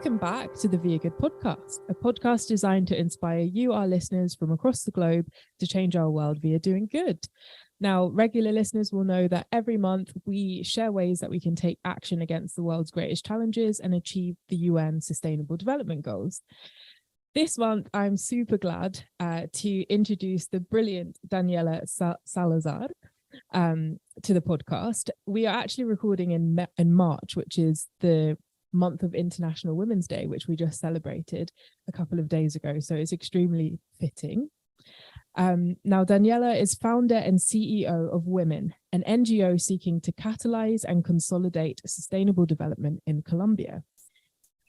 Welcome back to the viaGood podcast, a podcast designed to inspire you, our listeners from across the globe, to change our world via doing good. Now, regular listeners will know that every month we share ways that we can take action against the world's greatest challenges and achieve the UN Sustainable Development Goals. This month, I'm super glad to introduce the brilliant Daniela Salazar to the podcast. We are actually recording in March, which is the month of International Women's Day, which we just celebrated a couple of days ago. So it's extremely fitting. Now, Daniela is founder and CEO of Women, an NGO seeking to catalyze and consolidate sustainable development in Colombia.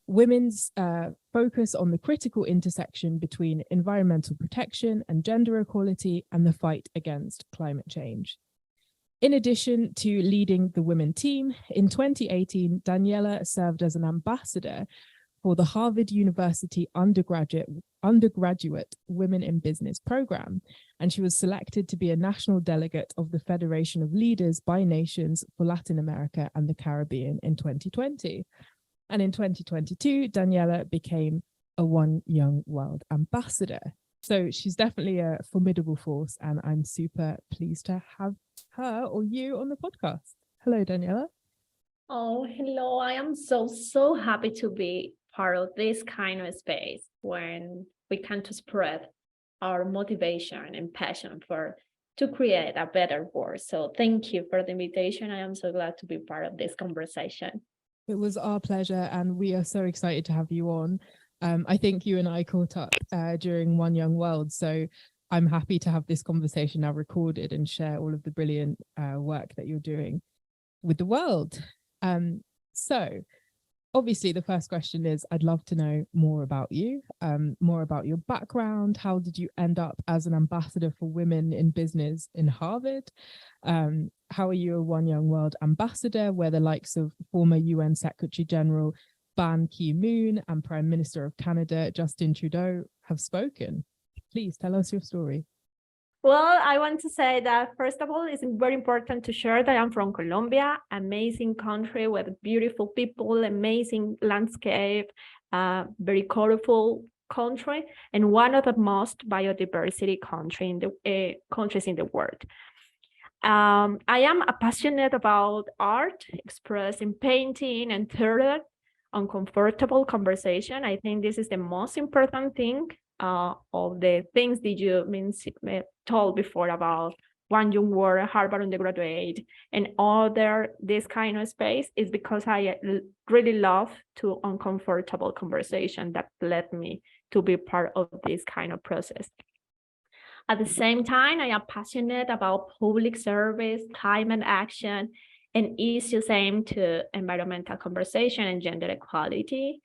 Women's focus on the critical intersection between environmental protection and gender equality and the fight against climate change. In addition to leading the women team, in 2018, Daniela served as an ambassador for the Harvard University undergraduate Women in Business program, and she was selected to be a national delegate of the Federation of Leaders by Nations for Latin America and the Caribbean in 2020. And in 2022, Daniela became a One Young World ambassador. So she's definitely a formidable force, and I'm super pleased to have her or you on the podcast. Hello, Daniela. Oh, hello. I am so happy to be part of this kind of space when we can to spread our motivation and passion to create a better world. So thank you for the invitation. I am so glad to be part of this conversation. It was our pleasure, and we are so excited to have you on. I think you and I caught up during One Young World, so I'm happy to have this conversation now recorded and share all of the brilliant work that you're doing with the world. So obviously the first question is, I'd love to know more about you, more about your background. How did you end up as an ambassador for women in business in Harvard? How are you a One Young World ambassador, where the likes of former UN Secretary General Ban Ki-moon and Prime Minister of Canada Justin Trudeau have spoken? Please tell us your story. Well, I want to say that, first of all, it's very important to share that I'm from Colombia, amazing country with beautiful people, amazing landscape, very colorful country, and one of the most biodiversity countries in the world. I am passionate about art, expressed in painting and theater, uncomfortable conversation. I think this is the most important thing of the things that you told before about One Young World, Harvard undergraduate, and other this kind of space, is because I really love to uncomfortable conversation that led me to be part of this kind of process. At the same time, I am passionate about public service, climate action, and issues aimed to environmental conversation and gender equality.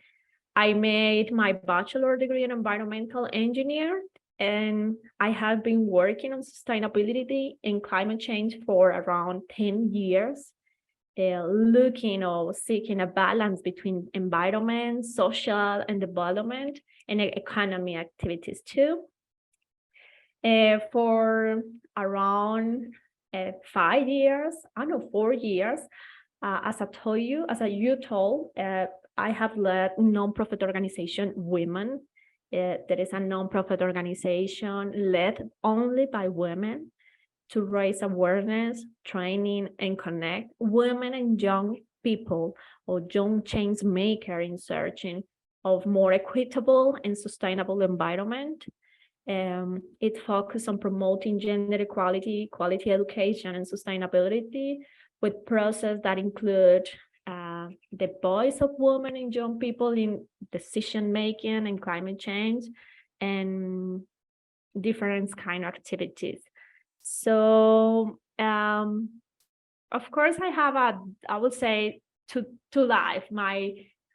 I made my bachelor degree in environmental engineer, and I have been working on sustainability and climate change for around 10 years, looking or seeking a balance between environment, social and development, and economy activities too. For around 5 years, 4 years, as you told, I have led nonprofit organization Women. There is a nonprofit organization led only by women to raise awareness, training, and connect women and young people or young change makers in searching of more equitable and sustainable environment. It focuses on promoting gender equality, quality education, and sustainability with processes that include the voice of women and young people in decision-making and climate change and different kind of activities. So, of course, I would say to life.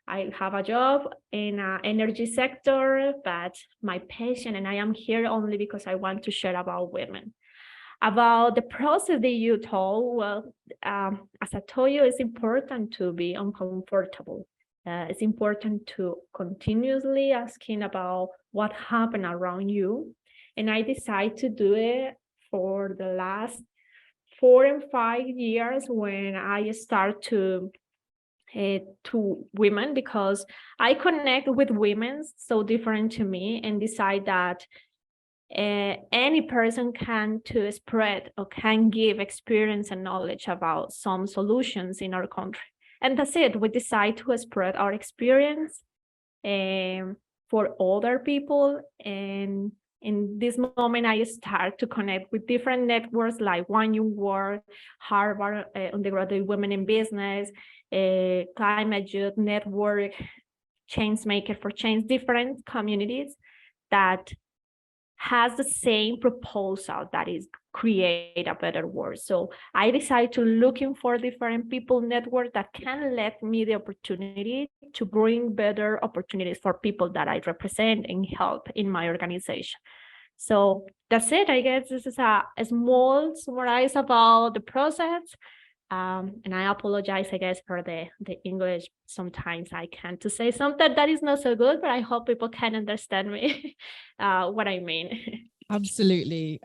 I have a job in an energy sector, but my passion, and I am here only because I want to share about women. About the process that you told, well, as I told you, it's important to be uncomfortable. It's important to continuously asking about what happened around you. And I decided to do it for the last 4 and 5 years when I start to to women, because I connect with women so different to me, and decide that any person can to spread or can give experience and knowledge about some solutions in our country. And that's it. We decide to spread our experience for other people. And in this moment, I start to connect with different networks like One Young World, Harvard Undergraduate Women in Business, Climate Youth Network, Changemaker for Change, different communities that has the same proposal, that is create a better world. So I decided to looking for different people network that can let me the opportunity to bring better opportunities for people that I represent and help in my organization. So that's it. I guess this is a small summarize about the process. And I apologize, I guess, for the English. Sometimes I can't to say something that is not so good, but I hope people can understand me what I mean. Absolutely.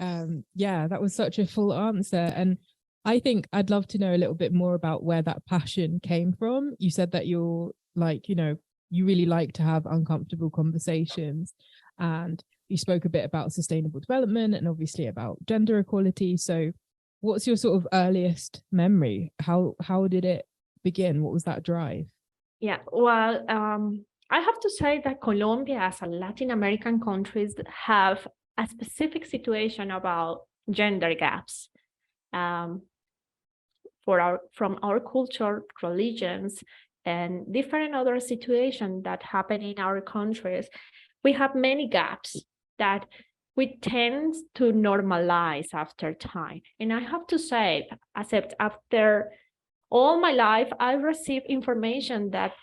Yeah, that was such a full answer. And I think I'd love to know a little bit more about where that passion came from. You said that you're like, you really like to have uncomfortable conversations, and you spoke a bit about sustainable development and obviously about gender equality. So what's your sort of earliest memory? How did it begin? What was that drive? Yeah, well, I have to say that Colombia, as a Latin American countries, have a specific situation about gender gaps. From our culture, religions, and different other situations that happen in our countries, we have many gaps that we tend to normalize after time. And I have to say, except after all my life, I received information that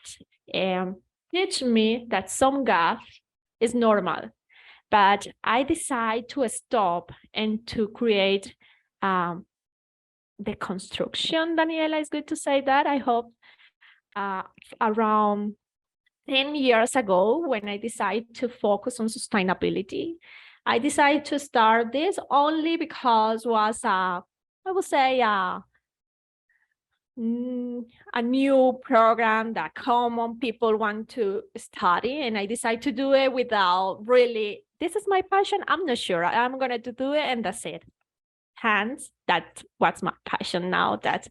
teach me that some gap is normal, but I decide to stop and to create the construction. Daniela, is good to say that. I hope around 10 years ago, when I decided to focus on sustainability, I decided to start this only because was I would say a new program that common people want to study, and I decided to do it without really, this is my passion, I'm not sure, I'm going to do it, and that's it. Hence, that's what's my passion now, that's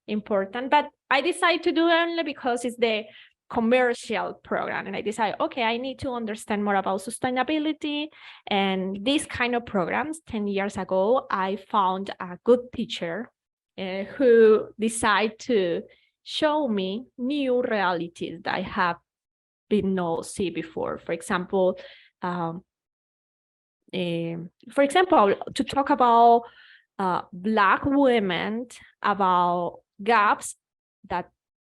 important. But I decided to do it only because it's the commercial program, and I decided, okay, I need to understand more about sustainability and these kind of programs. 10 years ago, I found a good teacher who decided to show me new realities that I have been not see before. For example, to talk about Black women, about gaps that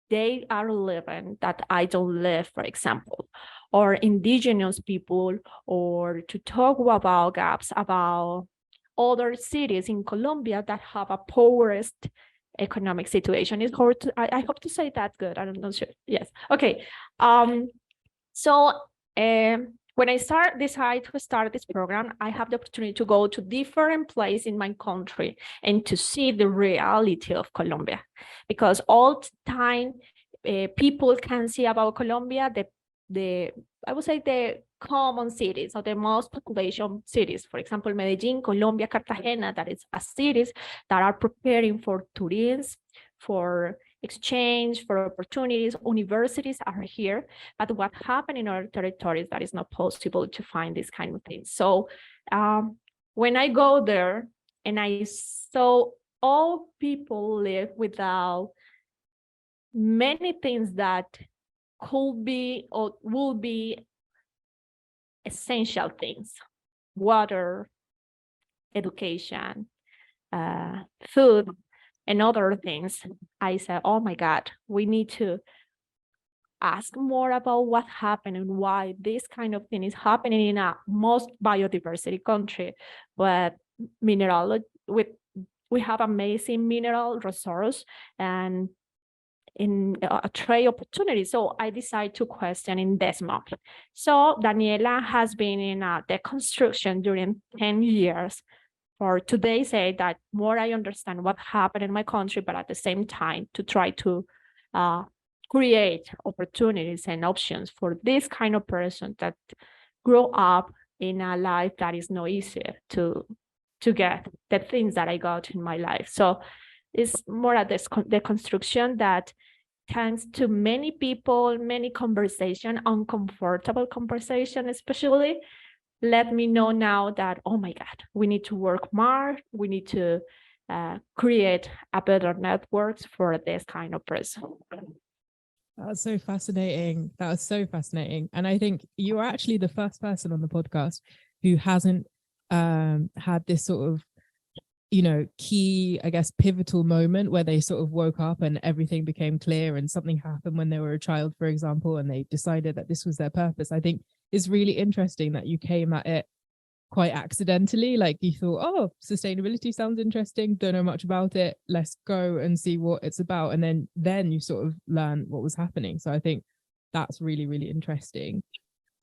they are living that I don't live, for example, or indigenous people, or to talk about gaps about other cities in Colombia that have a poorest economic situation. It's hard to, I hope to say that good. I'm not sure. Yes. Okay. When I decide to start this program, I have the opportunity to go to different places in my country and to see the reality of Colombia, because all the time people can see about Colombia I would say the common cities or the most population cities, for example, Medellin, Colombia, Cartagena, that is a cities that are preparing for tourists, for exchange, for opportunities. Universities are here, but what happened in our territories that is not possible to find this kind of things. So when I go there and I saw all people live without many things that could be or will be essential things: water, education, food, and other things, I said, oh my God, we need to ask more about what happened and why this kind of thing is happening in a most biodiversity country. But we have amazing mineral resource and in a trade opportunity. So I decided to question in this moment. So Daniela has been in the construction during 10 years. For today, say that more I understand what happened in my country, but at the same time to try to create opportunities and options for this kind of person that grow up in a life that is not easy to get the things that I got in my life. So it's more at the construction that thanks to many people, many conversation, uncomfortable conversation especially, let me know now that, oh my God, we need to work more. We need to create a better networks for this kind of person. That's so fascinating. That was so fascinating. And I think you are actually the first person on the podcast who hasn't had this sort of, key, I guess, pivotal moment where they sort of woke up and everything became clear and something happened when they were a child, for example, and they decided that this was their purpose. I think it's really interesting that you came at it quite accidentally. Like you thought, oh, sustainability sounds interesting, don't know much about it, let's go and see what it's about, and then you sort of learn what was happening. So I think that's really, really interesting.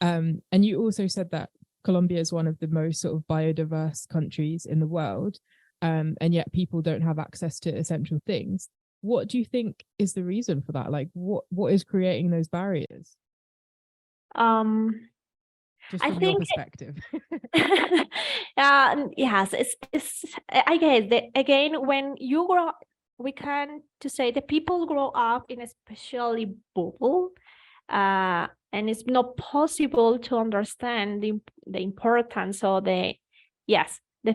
And you also said that Colombia is one of the most sort of biodiverse countries in the world, and yet people don't have access to essential things. What do you think is the reason for that? Like what is creating those barriers? Just from your perspective. Yes, it's I guess again, when you grow, we can to say the people grow up in a specially bubble, and it's not possible to understand the importance of the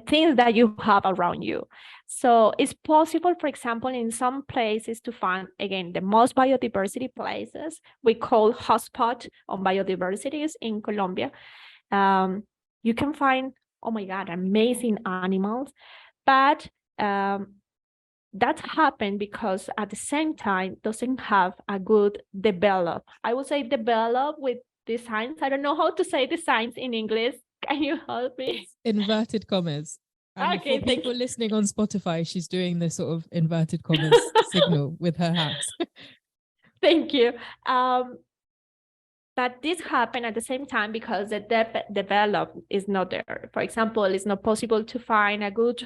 things that you have around you. So it's possible, for example, in some places to find, again, the most biodiversity places, we call hotspot on biodiversities in Colombia. You can find, oh my God, amazing animals, but that happened because at the same time doesn't have a good develop. I would say develop with designs. I don't know how to say designs in English. Can you help me? Inverted commas. And Okay, for people listening on Spotify, she's doing this sort of inverted commas signal with her hands. Thank you. But this happened at the same time because the develop is not there. For example, it's not possible to find a good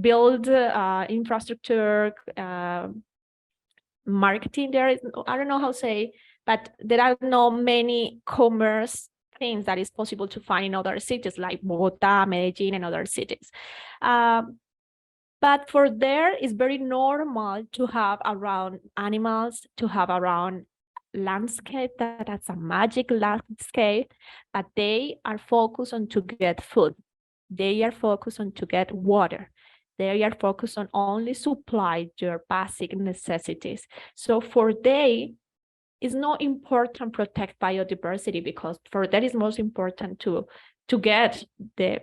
build infrastructure, marketing there. I don't know how to say, but there are not many commerce things that is possible to find in other cities like Bogota, Medellin, and other cities. But for there, it's very normal to have around animals, to have around landscape that's a magic landscape, but they are focused on to get food. They are focused on to get water. They are focused on only supply their basic necessities. So for they, it's not important protect biodiversity because for that is most important to get the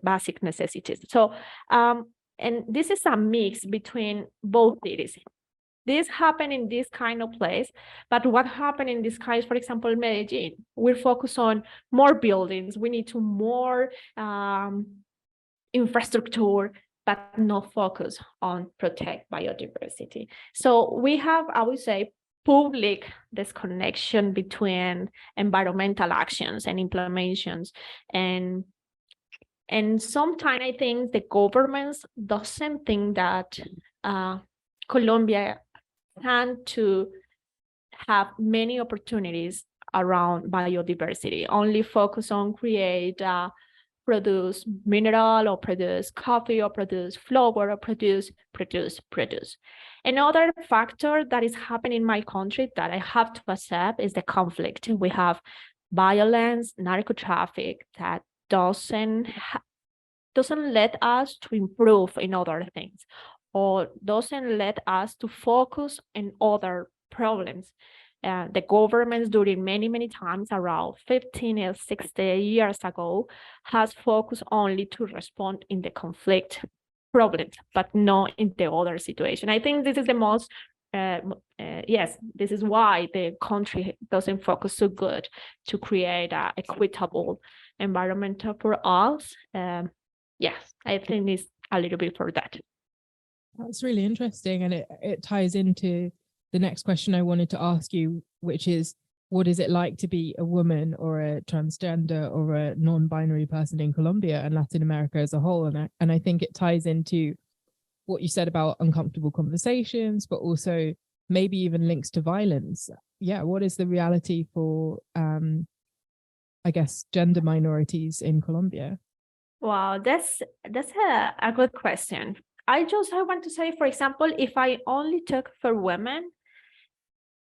basic necessities. So and this is a mix between both cities. This happened in this kind of place, but what happened in this case, for example, Medellin, we're focused on more buildings. We need to more infrastructure, but not focus on protect biodiversity. So we have, I would say, public disconnection between environmental actions and implementations. And sometimes I think the governments doesn't think that Colombia can to have many opportunities around biodiversity, only focus on create produce mineral or produce coffee or produce flower or produce. Another factor that is happening in my country that I have to accept is the conflict. We have violence, narco traffic that doesn't let us to improve in other things or doesn't let us to focus on other problems. The governments during many times around 15 or 60 years ago has focused only to respond in the conflict problems, but not in the other situation. I think this is the most, this is why the country doesn't focus so good to create an equitable environment for us. Yes, I think it's a little bit for that. That's really interesting. And it ties into the next question I wanted to ask you, which is, what is it like to be a woman or a transgender or a non-binary person in Colombia and Latin America as a whole? And I think it ties into what you said about uncomfortable conversations, but also maybe even links to violence. Yeah, what is the reality for, I guess, gender minorities in Colombia? Wow, that's a good question. I want to say, for example, if I only talk for women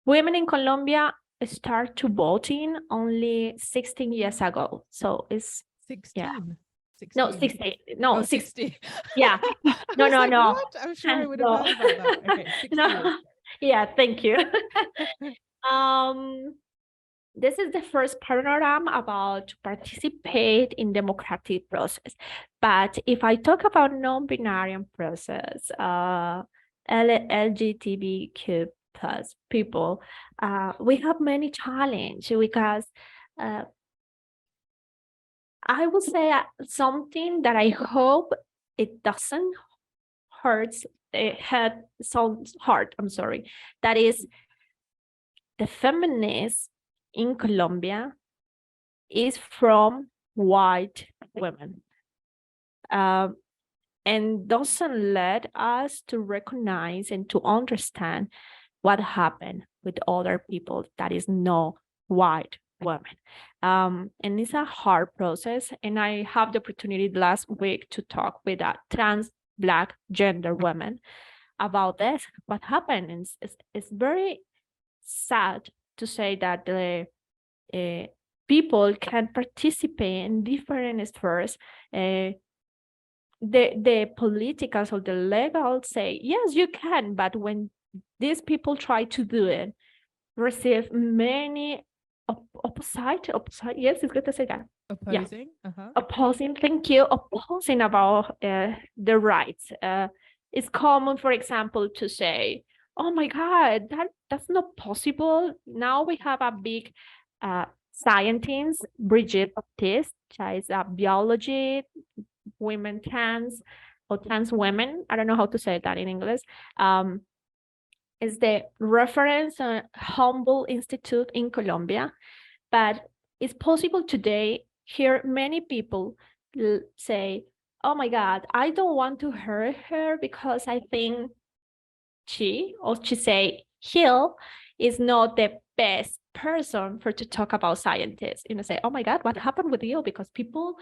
in Colombia start to voting only 16 years ago. So it's 16. 16. No, 16. No, 60. Yeah. No, no, like, no. what? I'm sure I would have heard about that. Okay, 60 No. Yeah, thank you. This is the first panorama about to participate in democratic process. But if I talk about non-binary process, LGBTQ plus people, we have many challenges because I would say something that I hope it doesn't sounds hard, I'm sorry. That is, the feminists in Colombia is from white women. And doesn't let us to recognize and to understand what happened with other people that is not white women. And it's a hard process. And I have the opportunity last week to talk with a trans Black gender woman about this, what happened. And it's very sad to say that the people can participate in different spheres. The politicals or the legal say, yes, you can, but when these people try to do it, receive many opposite, yes, it's good to say that. Opposing? Yeah. Opposing, thank you, opposing about the rights. It's common, for example, to say, oh my God, that's not possible. Now we have a big scientist, Bridget Baptiste, she is a biology women trans or trans women. I don't know how to say that in English. Is the reference Humboldt Institute in Colombia, but it's possible today hear many people say, oh my God, I don't want to hurt her because I think she say he is not the best person for to talk about scientists. Say, oh my God, what happened with you? Because people,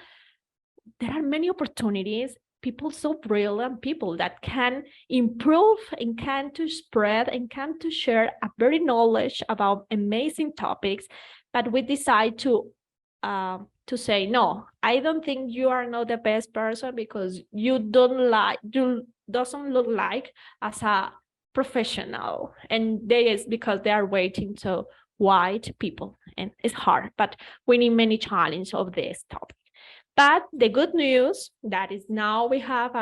there are many opportunities, people so brilliant, people that can improve and can to spread and can to share a very knowledge about amazing topics, but we decide to say, no, I don't think you are not the best person because you doesn't look like as a professional, and they is because they are waiting to white people, and it's hard, but we need many challenges of this topic. But the good news that is now we have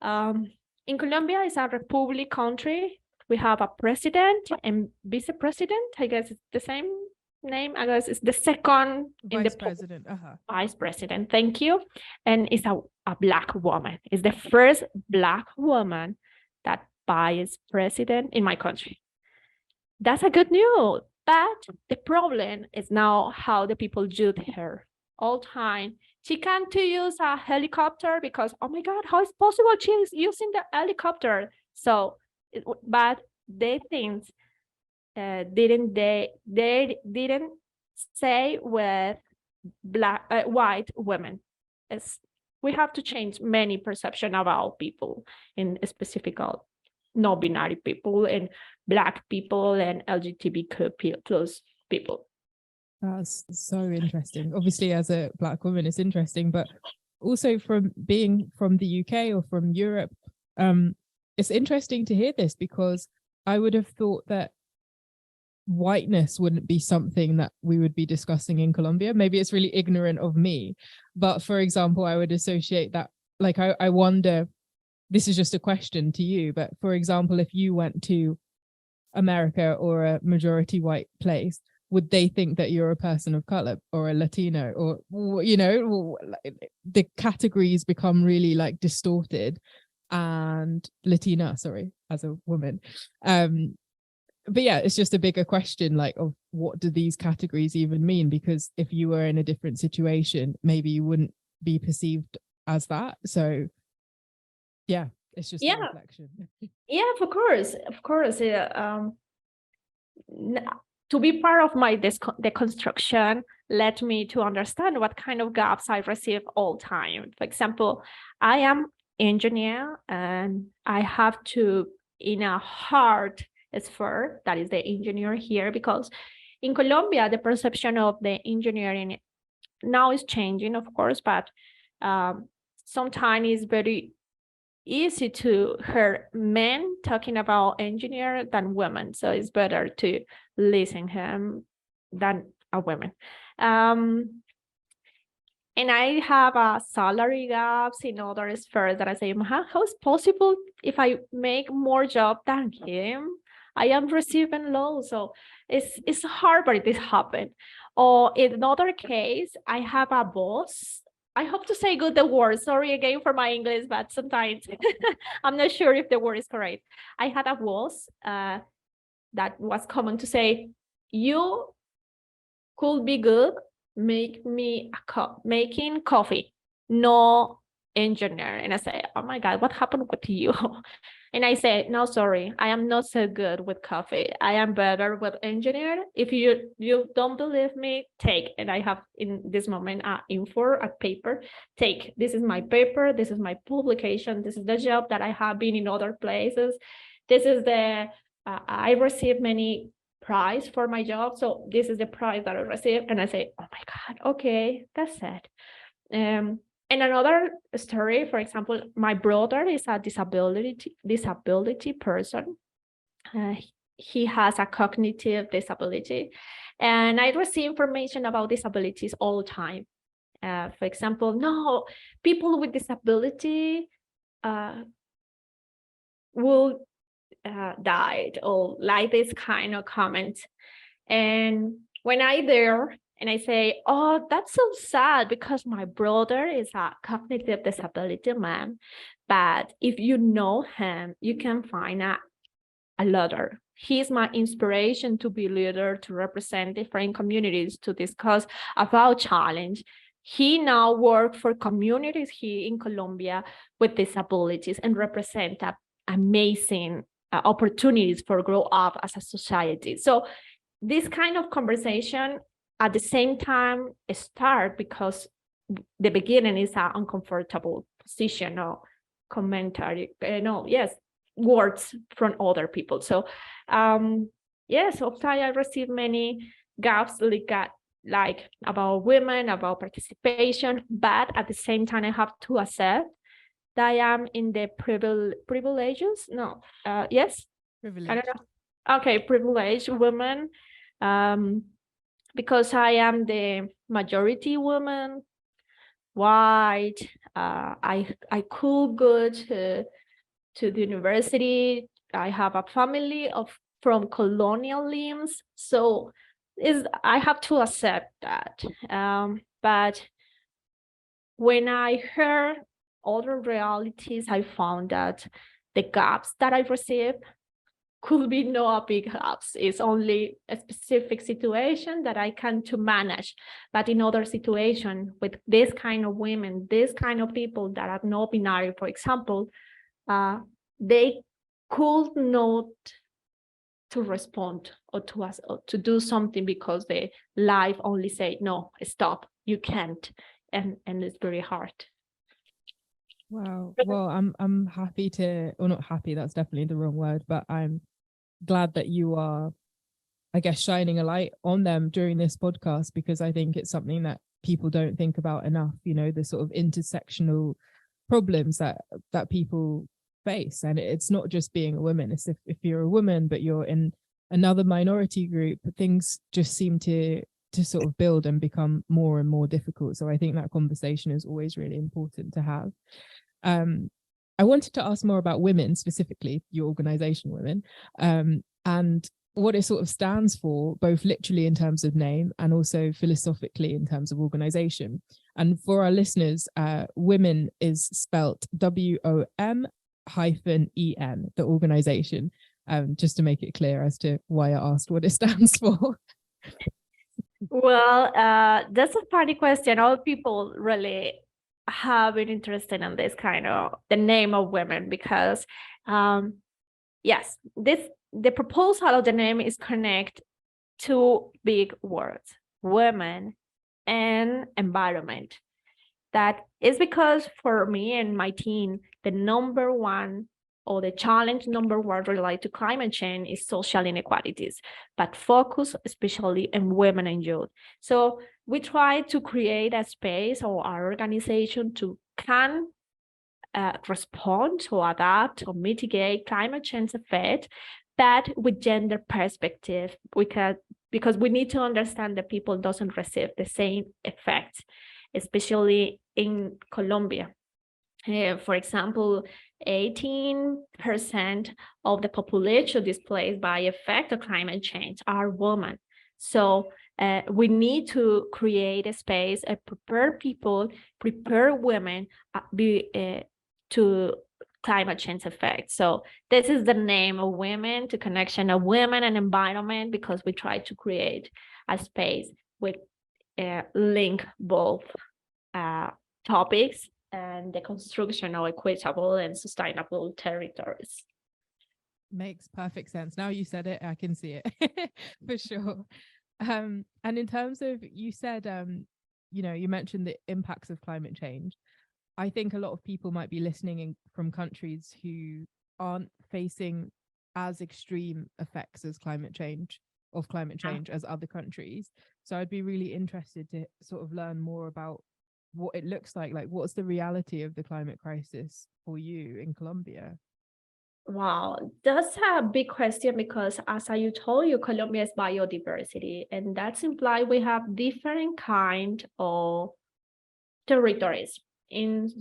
in Colombia is a republic country. We have a president and vice president. I guess it's the same name. I guess it's the second vice president. Vice president. Thank you. And it's a Black woman. It's the first Black woman that vice president in my country. That's a good news. But the problem is now how the people judge her. All time she can't use a helicopter because, oh my God, how is possible she's using the helicopter? So but they think they didn't say with white women. We have to change many perception about people, in specific non-binary people and Black people and LGBTQ plus people. That's so interesting. Obviously, as a Black woman, it's interesting, but also from being from the UK or from Europe, it's interesting to hear this because I would have thought that whiteness wouldn't be something that we would be discussing in Colombia. Maybe it's really ignorant of me, but for example, I would associate that, like, I wonder, this is just a question to you, but for example, if you went to America or a majority white place, would they think that you're a person of color or a Latino, or, you know, the categories become really like distorted. And Latina, sorry, as a woman. But yeah, it's just a bigger question, like, of what do these categories even mean? Because if you were in a different situation, maybe you wouldn't be perceived as that. So yeah, It's just a Yeah, reflection. yeah, of course, of course. To be part of my deconstruction led me to understand what kind of gaps I receive all time. For example, I am engineer and I have to in a hard sphere, that is the engineer here, because in Colombia, the perception of the engineering now is changing, of course, but sometimes it's very easy to hear men talking about engineer than women. So it's better to listen him than a woman. And I have a salary gaps in other spheres that I say, how is possible if I make more job than him? I am receiving low. So it's hard, but it is happen. Or in another case, I have a boss. I hope to say good the word. Sorry again for my English, but sometimes I'm not sure if the word is correct. I had a boss that was common to say, you could be good, make me making coffee, no engineer. And I say, oh my God, what happened with you? And I say, no, sorry, I am not so good with coffee. I am better with engineer. If you don't believe me, take. And I have in this moment a paper. Take, this is my paper. This is my publication. This is the job that I have been in other places. This is I received many prize for my job. So this is the prize that I received. And I say, oh my God, okay, that's it. And another story, for example, my brother is a disability person. He has a cognitive disability. And I receive information about disabilities all the time. For example, no, people with disability will died, or like this kind of comments. And when I there and I say, oh, that's so sad because my brother is a cognitive disability man, but if you know him, you can find a leader. He's my inspiration to be leader, to represent different communities, to discuss about challenge. He now works for communities here in Colombia with disabilities and represent amazing opportunities for grow up as a society. So this kind of conversation at the same time start because the beginning is an uncomfortable position or commentary, words from other people. So yes, often I receive many gaps like about women, about participation, but at the same time I have to accept that I am in the privileges. No, yes, Privilege. I don't know. Okay, privileged woman, because I am the majority woman, white. I could go to the university. I have a family from colonial limbs, so I have to accept that. But when I heard other realities, I found that the gaps that I received could be not big gaps. It's only a specific situation that I can to manage. But in other situation with this kind of women, this kind of people that are not binary, for example, they could not to respond or to us or to do something because the life only say, no, stop, you can't. And it's very hard. Wow. Well, I'm happy to, or not happy, that's definitely the wrong word, but I'm glad that you are, I guess, shining a light on them during this podcast, because I think it's something that people don't think about enough, the sort of intersectional problems that people face. And it's not just being a woman. It's if you're a woman, but you're in another minority group, things just seem to sort of build and become more and more difficult. So I think that conversation is always really important to have. I wanted to ask more about women, specifically your organization Women, and what it sort of stands for, both literally in terms of name and also philosophically in terms of organization. And for our listeners, Women is spelt WOM-EN, the organization, just to make it clear as to why I asked what it stands for. Well, that's a funny question. All people really have been interested in this kind of the name of women because yes, the proposal of the name is connect two big words, women and environment. That is because for me and my team, the number one or the challenge number one related to climate change is social inequalities, but focus especially on women and youth. So we try to create a space or our organization to can respond or adapt or mitigate climate change effect, but with gender perspective, because we need to understand that people doesn't receive the same effects, especially in Colombia. For example, 18% of the population displaced by effect of climate change are women. So we need to create a space and prepare people, prepare women to climate change effect. So this is the name of women, to connection of women and environment, because we try to create a space with link both topics and the construction of equitable and sustainable territories. Makes perfect sense. Now you said it, I can see it for sure. And in terms of, you said, you mentioned the impacts of climate change. I think a lot of people might be listening from countries who aren't facing as extreme effects as climate change as other countries. So I'd be really interested to sort of learn more about what it looks like what's the reality of the climate crisis for you in Colombia? Wow, that's a big question because as I told you, Colombia is biodiversity, and that's implied we have different kind of territories. In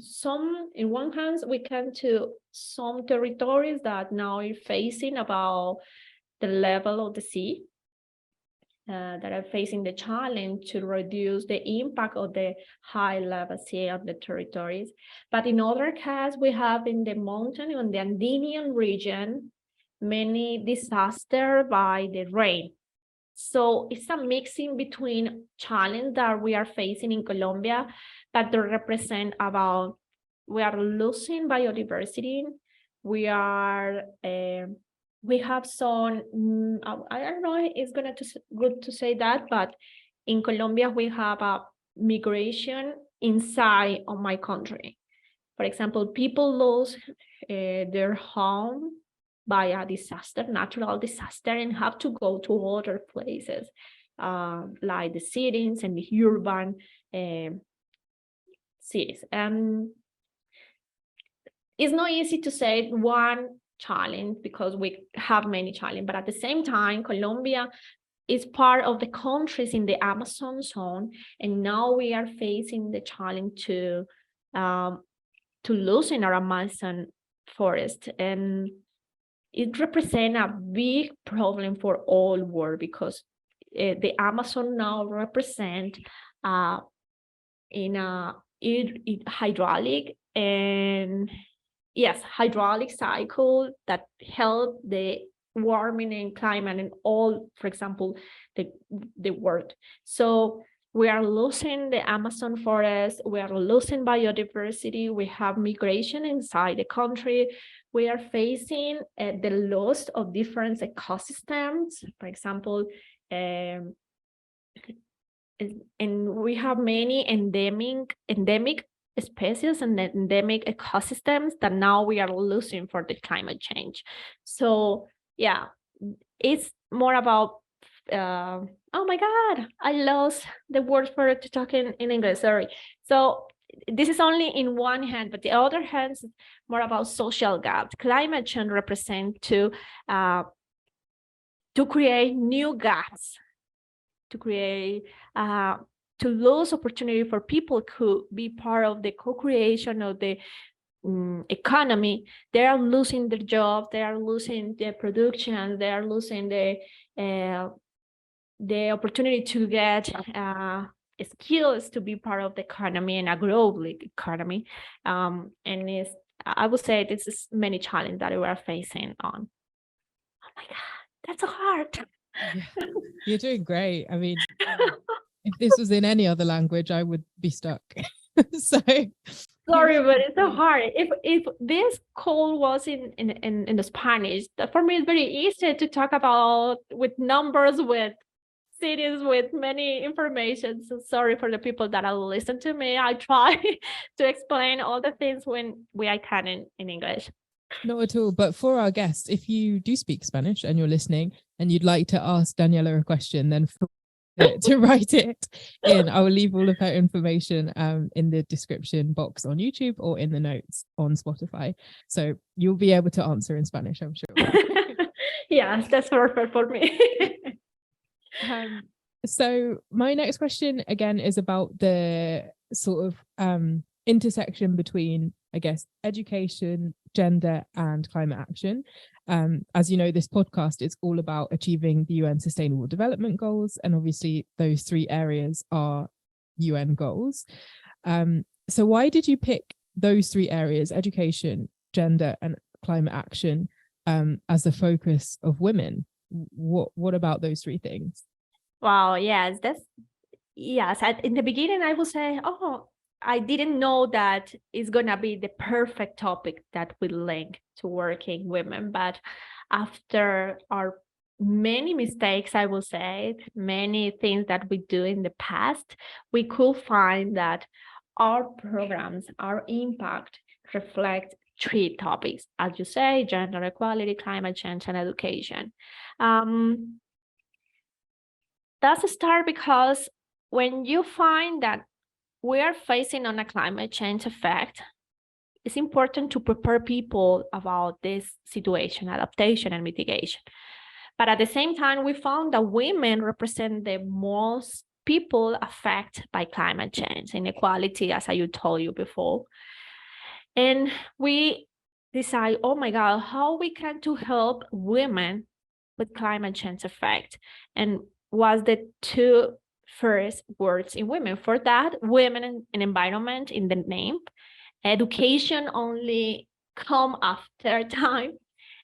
one hand, we come to some territories that now are facing about the level of the sea, that are facing the challenge to reduce the impact of the high level sea on the territories. But in other cases, we have in the mountain, in the Andean region, many disasters by the rain. So it's a mixing between challenge that we are facing in Colombia, but they represent about, we are losing biodiversity. We have some, I don't know, it's good to say that, but in Colombia, we have a migration inside of my country. For example, people lose their home by a disaster, natural disaster, and have to go to other places, like the cities and the urban cities. It's not easy to say one challenge because we have many challenges, but at the same time, Colombia is part of the countries in the Amazon zone, and now we are facing the challenge to losing our Amazon forest, and it represents a big problem for all world because the Amazon now represent in a hydraulic and hydraulic cycle that help the warming and climate and all, for example, the world. So we are losing the Amazon forest, we are losing biodiversity, we have migration inside the country, we are facing the loss of different ecosystems, for example, and we have many endemic species and endemic ecosystems that now we are losing for the climate change. So yeah, it's more about oh my God, I lost the word for it to talk in English, sorry. So this is only in one hand, but the other hand is more about social gaps. Climate change represents to create new gaps, to create to lose opportunity for people to be part of the co-creation of the economy. They are losing their jobs, they are losing their production, they are losing the opportunity to get skills to be part of the economy and a global economy. And I would say this is many challenges that we are facing on. Oh my God, that's so hard. Yeah, you're doing great. I mean, if this was in any other language, I would be stuck. So Sorry, but it's so hard. If this call was in the Spanish, for me it's very easy to talk about with numbers, with cities, with many information. So sorry for the people that will listen to me. I try to explain all the things when I can in English. Not at all. But for our guests, if you do speak Spanish and you're listening and you'd like to ask Daniela a question, then feel free to write it in. I will leave all of her information in the description box on YouTube or in the notes on Spotify. So you'll be able to answer in Spanish, I'm sure. Yes, that's perfect for me. So my next question again is about the sort of intersection between, I guess, education, gender, and climate action. As you know, this podcast is all about achieving the UN Sustainable Development Goals, and obviously those 3 areas are UN goals. So why did you pick those 3 areas, education, gender, and climate action, as the focus of women? What about those 3 things? Wow, yes, in the beginning I would say, oh, I didn't know that it's gonna be the perfect topic that will link to working women, but after our many mistakes, I will say, many things that we do in the past, we could find that our programs, our impact reflect 3 topics, as you say: gender equality, climate change, and education. That's a start because when you find that we are facing on a climate change effect, it's important to prepare people about this situation, adaptation and mitigation. But at the same time, we found that women represent the most people affected by climate change, inequality, as I told you before. And we decide, oh my God, how we can to help women with climate change effect. And was the 2 first words in women. For that, women and environment in the name. Education only come after time.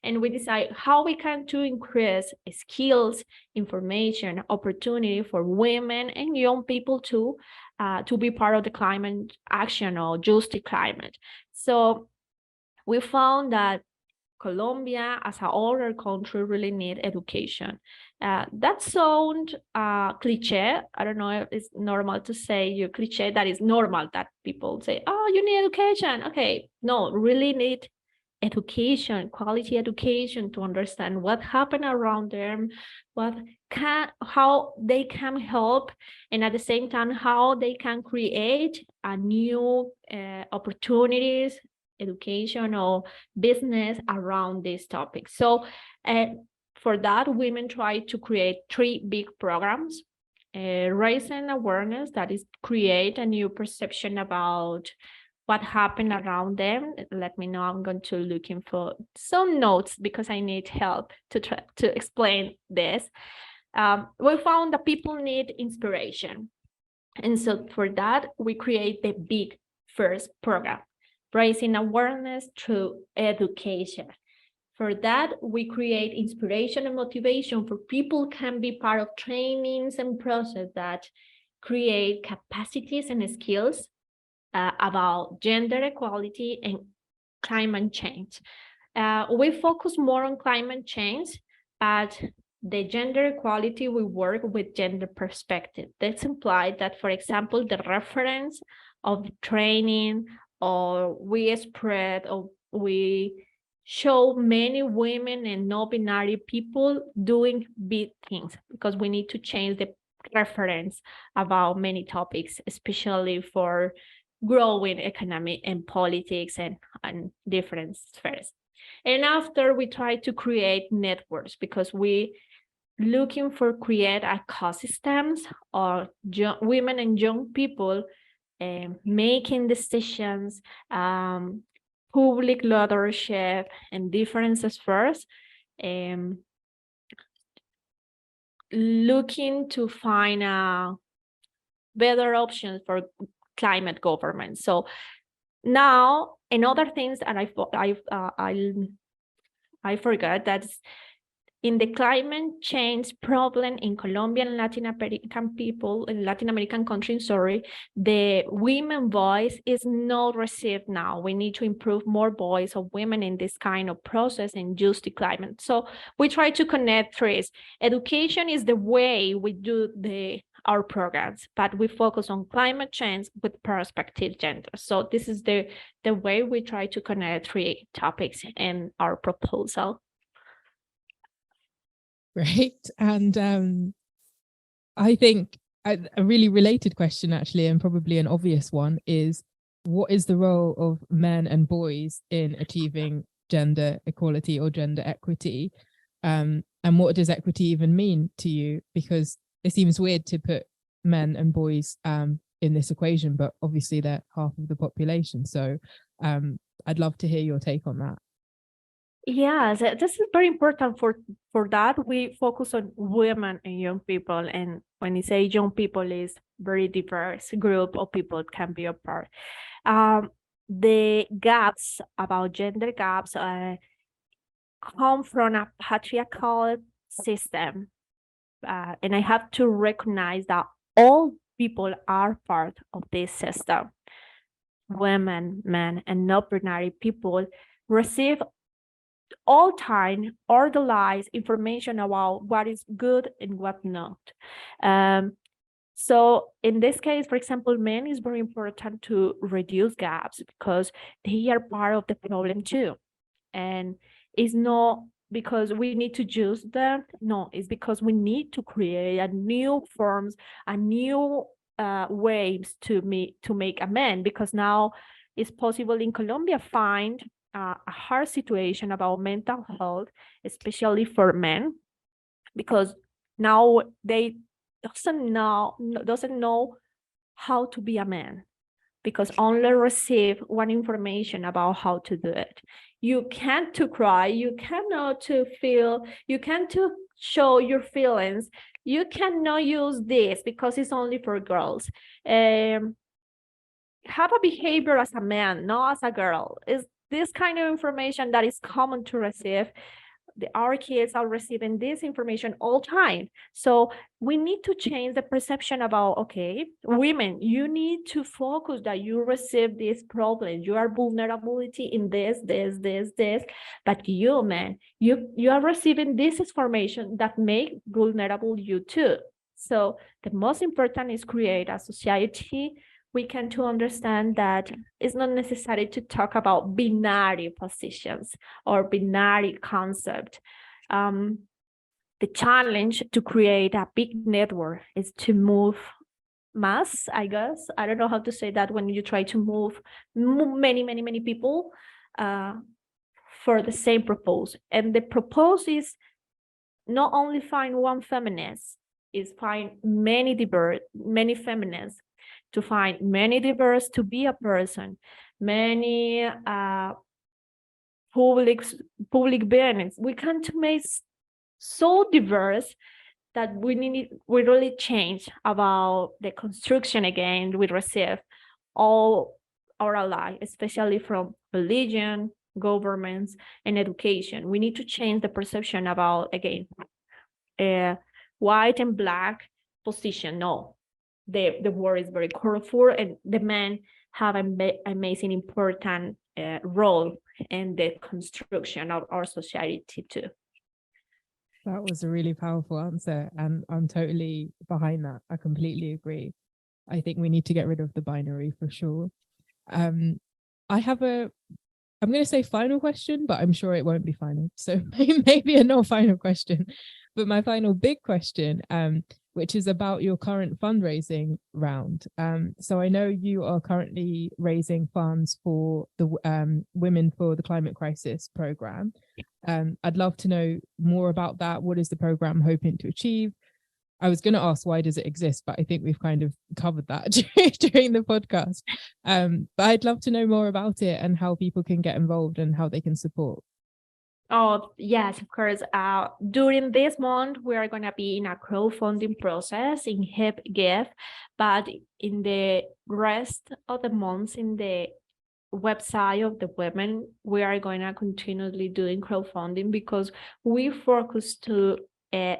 And we decide how we can to increase skills, information, opportunity for women and young people to be part of the climate action or just the climate. So we found that Colombia, as an older country, really need education. That sounds cliche. I don't know if it's normal to say you cliche. That is normal that people say, oh, you need education. Okay, no, really need education, quality education to understand what happened around them, how they can help, and at the same time, how they can create a new opportunities, education or business around this topic. So for that, women try to create 3 big programs, raising awareness, that is create a new perception about what happened around them. Let me know, I'm going to looking for some notes because I need help to try to explain this. We found that people need inspiration. And so for that, we create the big first program, raising awareness through education. For that, we create inspiration and motivation for people can be part of trainings and process that create capacities and skills about gender equality and climate change. We focus more on climate change, but the gender equality, we work with gender perspective. That's implied that, for example, the reference of training, or we spread, or we show many women and non-binary people doing big things, because we need to change the reference about many topics, especially for growing economy and politics and different spheres. And after, we try to create networks, because we looking for create ecosystems or women and young people making decisions, public leadership and different spheres, looking to find better options for climate government. So now, another things that I forgot, that's in the climate change problem in Colombia and Latin American people, in Latin American countries, the women voice is not received now. We need to improve more voice of women in this kind of process and use the climate. So we try to connect three. Education is the way we do our programs, but we focus on climate change with perspective gender. So this is the way we try to connect three topics in our proposal. Great. And I think a really related question, actually, and probably an obvious one, is what is the role of men and boys in achieving gender equality or gender equity? And what does equity even mean to you? Because it seems weird to put men and boys in this equation, but obviously they're half of the population. So I'd love to hear your take on that. Yes, this is very important. For that, we focus on women and young people. And when you say young people, is very diverse group of people can be a part. The gaps about gender gaps come from a patriarchal system. And I have to recognize that all people are part of this system. Women, men, and non-binary people receive all time organized information about what is good and what not. So in this case, for example, men is very important to reduce gaps because they are part of the problem too. And it's not because we need to use them. No, it's because we need to create a new forms, a new ways to make a man, because now it's possible in Colombia find a hard situation about mental health, especially for men, because now they doesn't know how to be a man, because only receive one information about how to do it. You can't to cry, you cannot to feel, you can't to show your feelings, you cannot use this because it's only for girls. Have a behavior as a man, not as a girl. Is this kind of information that is common to receive. Our kids are receiving this information all time. So we need to change the perception about, okay, women, you need to focus that you receive this problem. You are vulnerability in this, but you, man, you are receiving this information that make vulnerable you too. So the most important is create a society we can to understand that it's not necessary to talk about binary positions or binary concept. The challenge to create a big network is to move mass, I guess. I don't know how to say that when you try to move many people for the same purpose. And the purpose is not only find one feminist, is find many feminists, to find many diverse to be a person, many public beings. We can to make so diverse that we really change about the construction again we receive all our life, especially from religion, governments, and education. We need to change the perception about, again, white and black position. No, the world is very colorful, and the men have an amazing important role in the construction of our society too. That was a really powerful answer, and I'm totally behind that. I completely agree. I think we need to get rid of the binary for sure. I have I'm going to say final question, but I'm sure it won't be final. So maybe a no final question. But my final big question, which is about your current fundraising round. So I know you are currently raising funds for the Women for the Climate Crisis program. I'd love to know more about that. What is the program hoping to achieve? I was going to ask, why does it exist? But I think we've kind of covered that during the podcast. But I'd love to know more about it and how people can get involved and how they can support. Oh, yes, of course. During this month, we are going to be in a crowdfunding process in Give, but in the rest of the months, in the website of the women, we are going to continually doing crowdfunding because we focus to I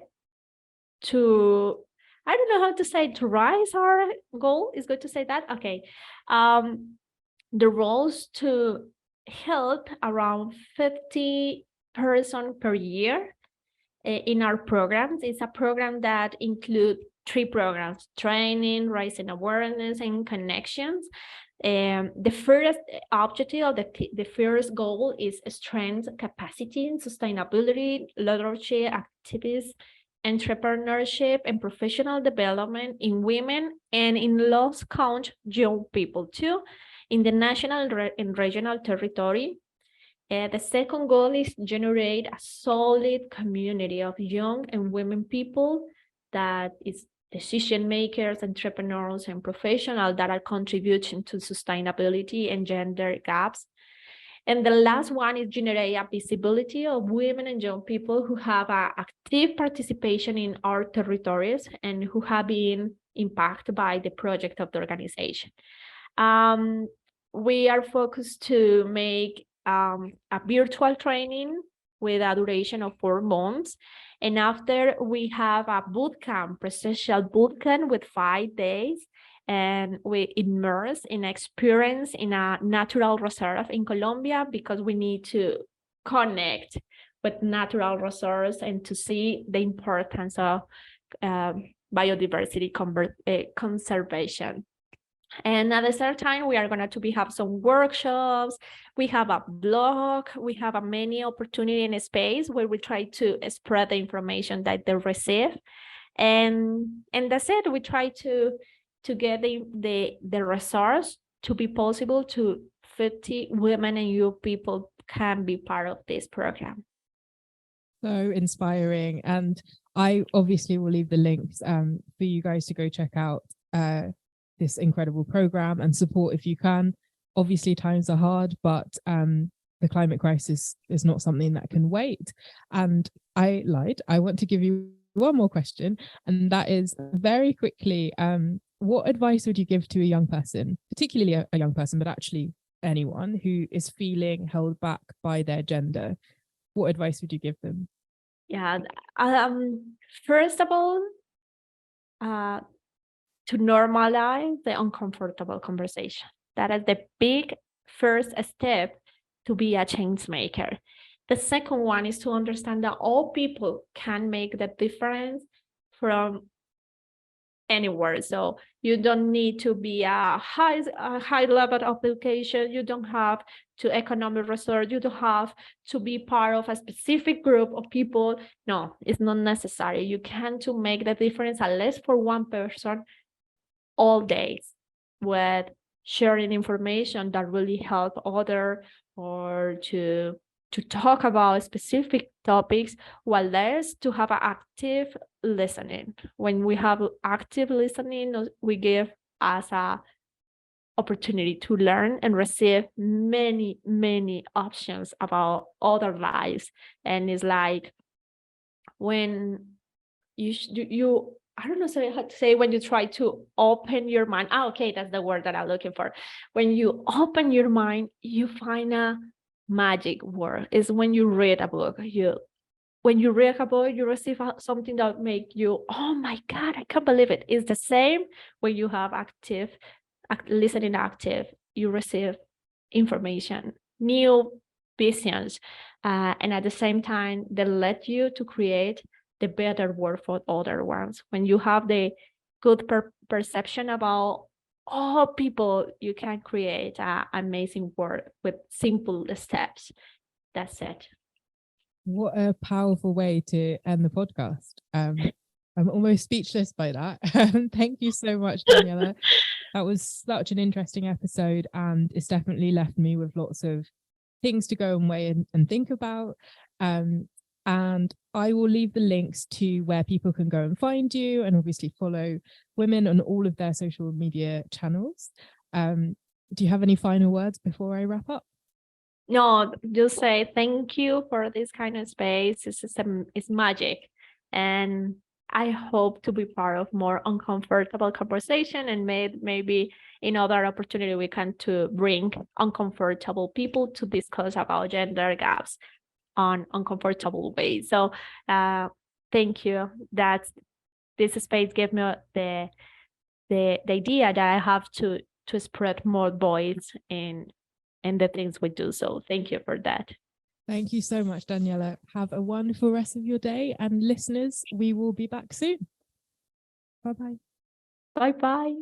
don't know how to say, to rise our goal. Is good to say that? Okay. The roles to help around 50 person per year in our programs. It's a program that includes 3 programs: training, raising awareness, and connections. The first objective of the first goal is strength, capacity, sustainability, leadership, activism, entrepreneurship, and professional development in women and in lost count young people too, in the national and regional territory. The second goal is generate a solid community of young and women people that is decision makers, entrepreneurs, and professionals that are contributing to sustainability and gender gaps. And the last one is generate a visibility of women and young people who have active participation in our territories and who have been impacted by the project of the organization. We are focused to make a virtual training with a duration of 4 months. And after we have a bootcamp, presential bootcamp with 5 days, and we immerse in experience in a natural reserve in Colombia because we need to connect with natural resource and to see the importance of biodiversity conservation. And at the same time, we are going to have some workshops. We have a blog. We have a many opportunity in a space where we try to spread the information that they receive. And that's it. We try to get the resource to be possible to 50 women and young people can be part of this program. So inspiring. And I obviously will leave the links for you guys to go check out this incredible program and support if you can. Obviously times are hard, but the climate crisis is not something that can wait. And I lied. I want to give you one more question, and that is very quickly, what advice would you give to a young person, particularly a young person, but actually anyone who is feeling held back by their gender? What advice would you give them? Yeah, first of all, to normalize the uncomfortable conversation. That is the big first step to be a change maker. The second one is to understand that all people can make the difference from anywhere. So you don't need to be a high level of education. You don't have to economic research. You don't have to be part of a specific group of people. No, it's not necessary. You can to make the difference at least for one person all days with sharing information that really help others, or to talk about specific topics, while there's to have an active listening. When we have active listening, we give us a opportunity to learn and receive many options about other lives. And it's like when you I don't know how to say, when you try to open your mind. Okay, that's the word that I'm looking for. When you open your mind, you find a magic word. Is when you read a book. When you read a book, you receive something that make you, oh my God, I can't believe it. It's the same when you have listening active. You receive information, new visions, and at the same time, they let you to create the better world for other ones. When you have the good perception about all people, you can create an amazing world with simple steps. That's it. What a powerful way to end the podcast. I'm almost speechless by that. Thank you so much, Daniela. That was such an interesting episode, and it's definitely left me with lots of things to go away and think about. And I will leave the links to where people can go and find you, and obviously follow women on all of their social media channels. Do you have any final words before I wrap up? No, just say thank you for this kind of space. It's magic. And I hope to be part of more uncomfortable conversation, and maybe in other opportunity we can to bring uncomfortable people to discuss about gender gaps on uncomfortable ways. So thank you. That's this space gave me the idea that I have to spread more voice in the things we do. So thank you for that. Thank you so much, Daniela. Have a wonderful rest of your day. And listeners, we will be back soon. Bye-bye. Bye-bye.